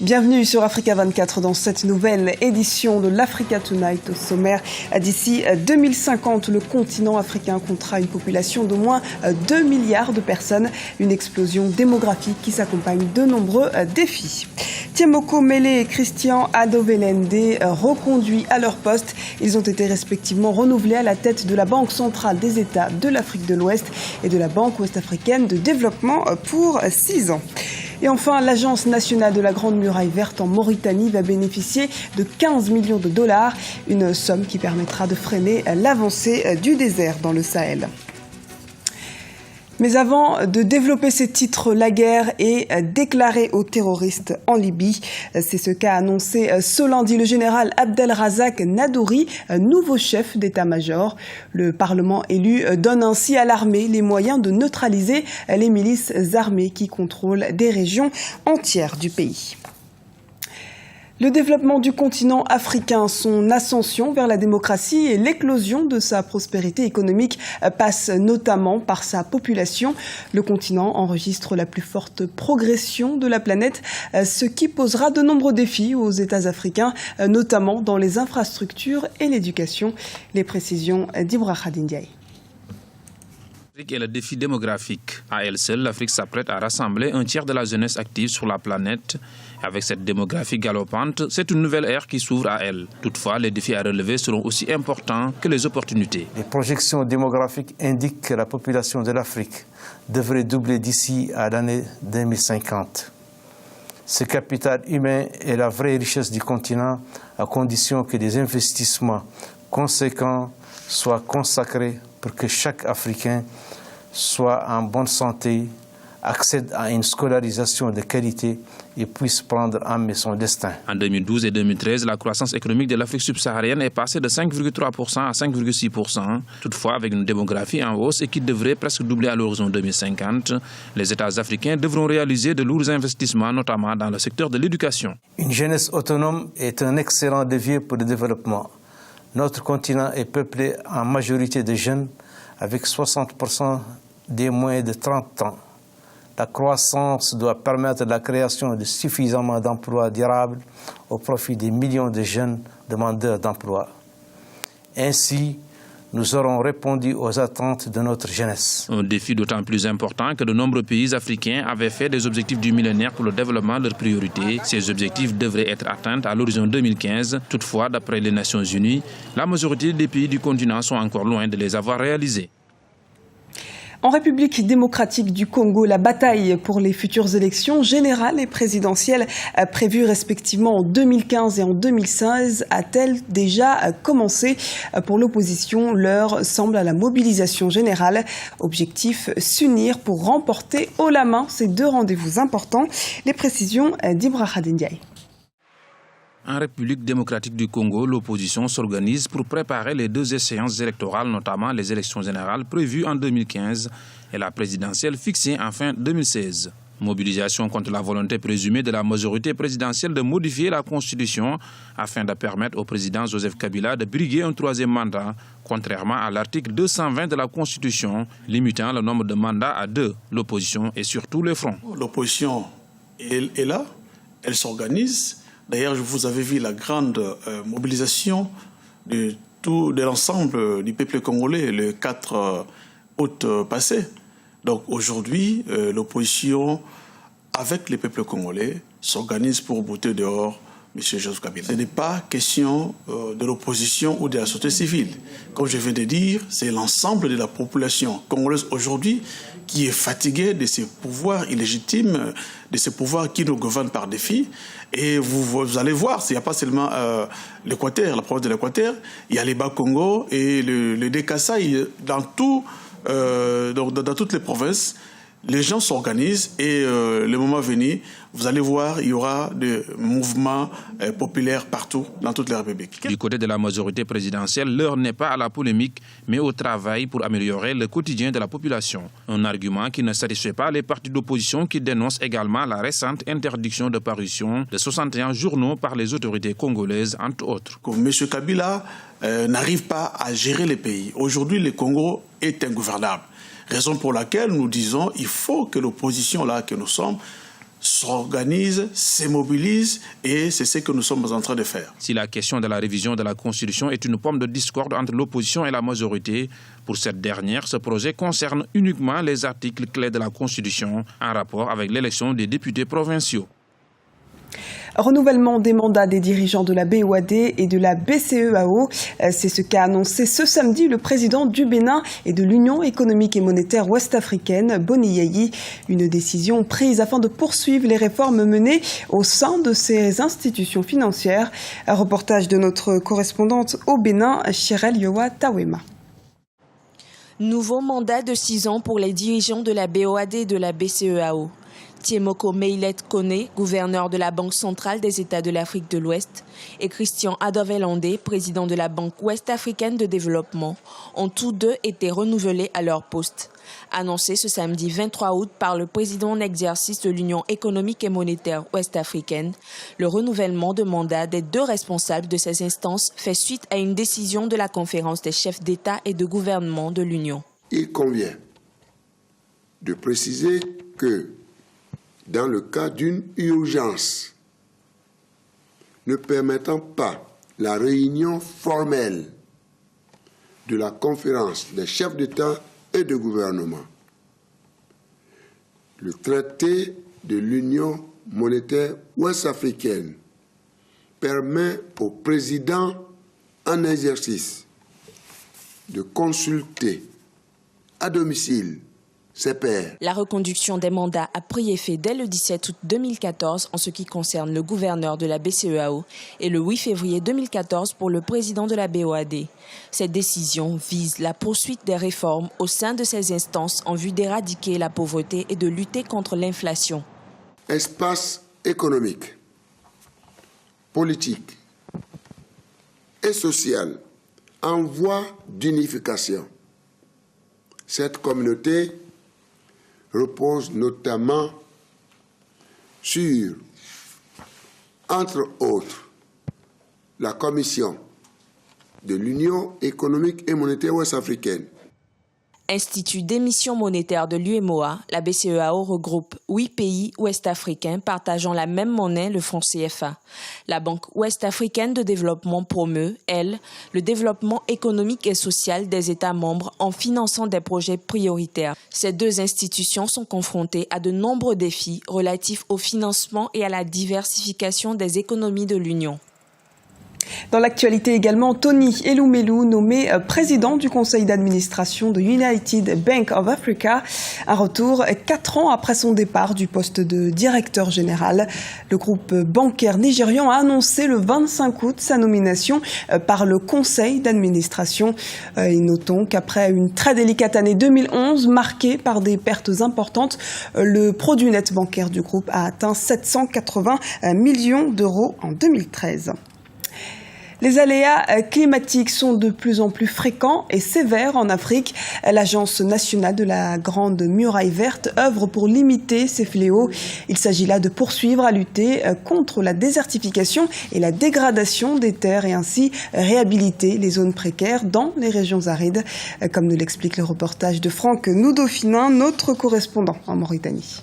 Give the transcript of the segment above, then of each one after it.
Bienvenue sur Africa 24 dans cette nouvelle édition de l'Africa Tonight. Au sommaire, d'ici 2050, le continent africain comptera une population d'au moins 2 milliards de personnes. Une explosion démographique qui s'accompagne de nombreux défis. Tiemoko Mele et Christian Adovélende reconduits à leur poste. Ils ont été respectivement renouvelés à la tête de la Banque centrale des États de l'Afrique de l'Ouest et de la Banque ouest-africaine de développement pour 6 ans. Et enfin, l'Agence nationale de la Grande Muraille Verte en Mauritanie va bénéficier de 15 millions de dollars, une somme qui permettra de freiner l'avancée du désert dans le Sahel. Mais avant de développer ces titres, la guerre est déclarée aux terroristes en Libye. C'est ce qu'a annoncé ce lundi le général Abdelrazak Nadouri, nouveau chef d'état-major. Le Parlement élu donne ainsi à l'armée les moyens de neutraliser les milices armées qui contrôlent des régions entières du pays. Le développement du continent africain, son ascension vers la démocratie et l'éclosion de sa prospérité économique passent notamment par sa population. Le continent enregistre la plus forte progression de la planète, ce qui posera de nombreux défis aux États africains, notamment dans les infrastructures et l'éducation. Les précisions d'Ibra Khadindiaï. L'Afrique est le défi démographique. À elle seule, l'Afrique s'apprête à rassembler un tiers de la jeunesse active sur la planète. Avec cette démographie galopante, c'est une nouvelle ère qui s'ouvre à elle. Toutefois, les défis à relever seront aussi importants que les opportunités. Les projections démographiques indiquent que la population de l'Afrique devrait doubler d'ici à l'année 2050. Ce capital humain est la vraie richesse du continent, à condition que des investissements conséquents soient consacrés pour que chaque Africain soit en bonne santé, accède à une scolarisation de qualité et puisse prendre en main son destin. En 2012 et 2013, la croissance économique de l'Afrique subsaharienne est passée de 5,3% à 5,6%. Toutefois, avec une démographie en hausse et qui devrait presque doubler à l'horizon 2050, les États africains devront réaliser de lourds investissements, notamment dans le secteur de l'éducation. Une jeunesse autonome est un excellent levier pour le développement. Notre continent est peuplé en majorité de jeunes, avec 60% des moins de 30 ans. La croissance doit permettre la création de suffisamment d'emplois durables au profit des millions de jeunes demandeurs d'emploi. Ainsi, nous aurons répondu aux attentes de notre jeunesse. Un défi d'autant plus important que de nombreux pays africains avaient fait des objectifs du millénaire pour le développement leurs priorités. Ces objectifs devraient être atteints à l'horizon 2015. Toutefois, d'après les Nations Unies, la majorité des pays du continent sont encore loin de les avoir réalisés. En République démocratique du Congo, la bataille pour les futures élections générales et présidentielles prévues respectivement en 2015 et en 2016 a-t-elle déjà commencé? Pour l'opposition, l'heure semble à la mobilisation générale. Objectif, s'unir pour remporter haut la main ces deux rendez-vous importants. Les précisions d'Ibra Khadindiaï. En République démocratique du Congo, l'opposition s'organise pour préparer les deux échéances électorales, notamment les élections générales prévues en 2015 et la présidentielle fixée en fin 2016. Mobilisation contre la volonté présumée de la majorité présidentielle de modifier la Constitution afin de permettre au président Joseph Kabila de briguer un troisième mandat, contrairement à l'article 220 de la Constitution, limitant le nombre de mandats à 2. L'opposition est sur tous les fronts. L'opposition est là, elle s'organise. D'ailleurs, vous avez vu la grande mobilisation de l'ensemble du peuple congolais le 4 août passé. Donc aujourd'hui, l'opposition, avec les peuples congolais, s'organise pour bouter dehors M. Joseph Kabila. Ce n'est pas question de l'opposition ou de la société civile. Comme je viens de dire, c'est l'ensemble de la population congolaise aujourd'hui qui est fatiguée de ces pouvoirs illégitimes, de ces pouvoirs qui nous gouvernent par défi. Et vous allez voir, il n'y a pas seulement l'Équateur, la province de l'Équateur, il y a les Bas-Congo et le Dékassai, dans toutes les provinces. Les gens s'organisent et le moment venu, vous allez voir, il y aura des mouvements populaires partout dans toute la République. Du côté de la majorité présidentielle, l'heure n'est pas à la polémique, mais au travail pour améliorer le quotidien de la population. Un argument qui ne satisfait pas les partis d'opposition qui dénoncent également la récente interdiction de parution de 61 journaux par les autorités congolaises, entre autres. M. Kabila n'arrive pas à gérer les pays. Aujourd'hui, le Congo est ingouvernable. Raison pour laquelle nous disons qu'il faut que l'opposition là que nous sommes s'organise, se mobilise et c'est ce que nous sommes en train de faire. Si la question de la révision de la Constitution est une pomme de discorde entre l'opposition et la majorité, pour cette dernière, ce projet concerne uniquement les articles clés de la Constitution en rapport avec l'élection des députés provinciaux. Renouvellement des mandats des dirigeants de la BOAD et de la BCEAO. C'est ce qu'a annoncé ce samedi le président du Bénin et de l'Union économique et monétaire ouest-africaine, Boni Yayi. Une décision prise afin de poursuivre les réformes menées au sein de ces institutions financières. Un reportage de notre correspondante au Bénin, Chirel Yowa Tawema. Nouveau mandat de 6 ans pour les dirigeants de la BOAD et de la BCEAO. Tiemoko Meilet Kone, gouverneur de la Banque centrale des États de l'Afrique de l'Ouest, et Christian Adovelandé, président de la Banque ouest-africaine de développement, ont tous deux été renouvelés à leur poste. Annoncé ce samedi 23 août par le président en exercice de l'Union économique et monétaire ouest-africaine, le renouvellement de mandat des deux responsables de ces instances fait suite à une décision de la conférence des chefs d'État et de gouvernement de l'Union. Il convient de préciser que dans le cas d'une urgence ne permettant pas la réunion formelle de la conférence des chefs d'État et de gouvernement, le traité de l'Union monétaire ouest-africaine permet au président en exercice de consulter à domicile ses pairs. La reconduction des mandats a pris effet dès le 17 août 2014 en ce qui concerne le gouverneur de la BCEAO et le 8 février 2014 pour le président de la BOAD. Cette décision vise la poursuite des réformes au sein de ces instances en vue d'éradiquer la pauvreté et de lutter contre l'inflation. Espace économique, politique et social en voie d'unification. Cette communauté repose notamment sur, entre autres, la Commission de l'Union économique et monétaire ouest-africaine. Institut d'émission monétaire de l'UEMOA, la BCEAO regroupe 8 pays ouest-africains partageant la même monnaie, le franc CFA. La Banque ouest-africaine de développement promeut, elle, le développement économique et social des États membres en finançant des projets prioritaires. Ces deux institutions sont confrontées à de nombreux défis relatifs au financement et à la diversification des économies de l'Union. Dans l'actualité également, Tony Elumelu, nommé président du conseil d'administration de United Bank of Africa, un retour 4 ans après son départ du poste de directeur général. Le groupe bancaire nigérian a annoncé le 25 août sa nomination par le conseil d'administration. Et notons qu'après une très délicate année 2011, marquée par des pertes importantes, le produit net bancaire du groupe a atteint 780 millions d'euros en 2013. Les aléas climatiques sont de plus en plus fréquents et sévères en Afrique. L'Agence nationale de la Grande Muraille Verte œuvre pour limiter ces fléaux. Il s'agit là de poursuivre à lutter contre la désertification et la dégradation des terres et ainsi réhabiliter les zones précaires dans les régions arides, comme nous l'explique le reportage de Franck Noudofinin, notre correspondant en Mauritanie.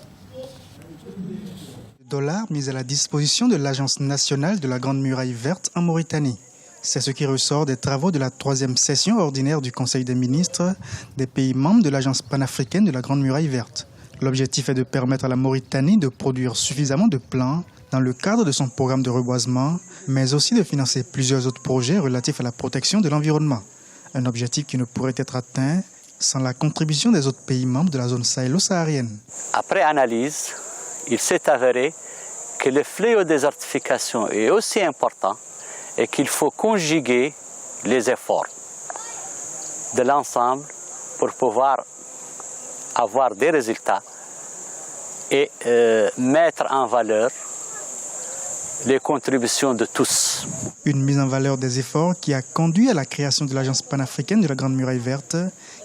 Dollars mis à la disposition de l'Agence nationale de la Grande Muraille Verte en Mauritanie. C'est ce qui ressort des travaux de la 3e session ordinaire du Conseil des ministres des pays membres de l'Agence panafricaine de la Grande Muraille Verte. L'objectif est de permettre à la Mauritanie de produire suffisamment de plants dans le cadre de son programme de reboisement, mais aussi de financer plusieurs autres projets relatifs à la protection de l'environnement. Un objectif qui ne pourrait être atteint sans la contribution des autres pays membres de la zone sahélo-saharienne. Après analyse, il s'est avéré que le fléau de désertification est aussi important et qu'il faut conjuguer les efforts de l'ensemble pour pouvoir avoir des résultats et mettre en valeur les contributions de tous. Une mise en valeur des efforts qui a conduit à la création de l'Agence panafricaine de la Grande Muraille Verte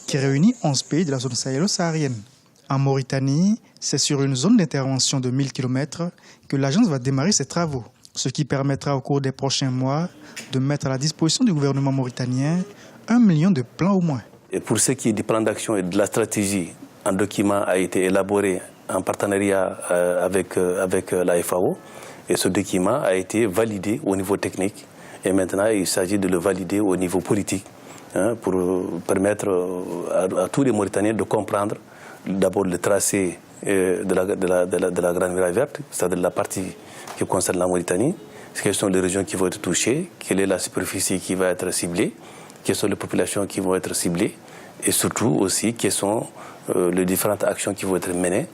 qui réunit 11 pays de la zone sahélo-saharienne. En Mauritanie, c'est sur une zone d'intervention de 1000 km que l'agence va démarrer ses travaux, ce qui permettra au cours des prochains mois de mettre à la disposition du gouvernement mauritanien 1 million de plants au moins. Et pour ce qui est du plan d'action et de la stratégie, un document a été élaboré en partenariat avec la FAO. Et ce document a été validé au niveau technique. Et maintenant, il s'agit de le valider au niveau politique pour permettre à tous les Mauritaniens de comprendre d'abord le tracé de la Grande Muraille Verte, c'est-à-dire la partie qui concerne la Mauritanie, quelles sont les régions qui vont être touchées, quelle est la superficie qui va être ciblée, quelles sont les populations qui vont être ciblées, et surtout aussi quelles sont les différentes actions qui vont être menées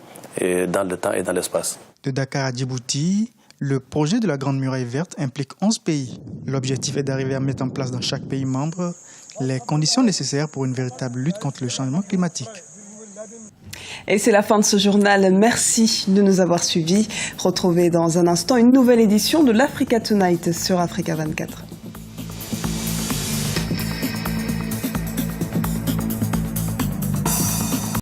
dans le temps et dans l'espace. De Dakar à Djibouti, le projet de la Grande Muraille Verte implique 11 pays. L'objectif est d'arriver à mettre en place dans chaque pays membre les conditions nécessaires pour une véritable lutte contre le changement climatique. Et c'est la fin de ce journal. Merci de nous avoir suivis. Retrouvez dans un instant une nouvelle édition de l'Africa Tonight sur Africa 24.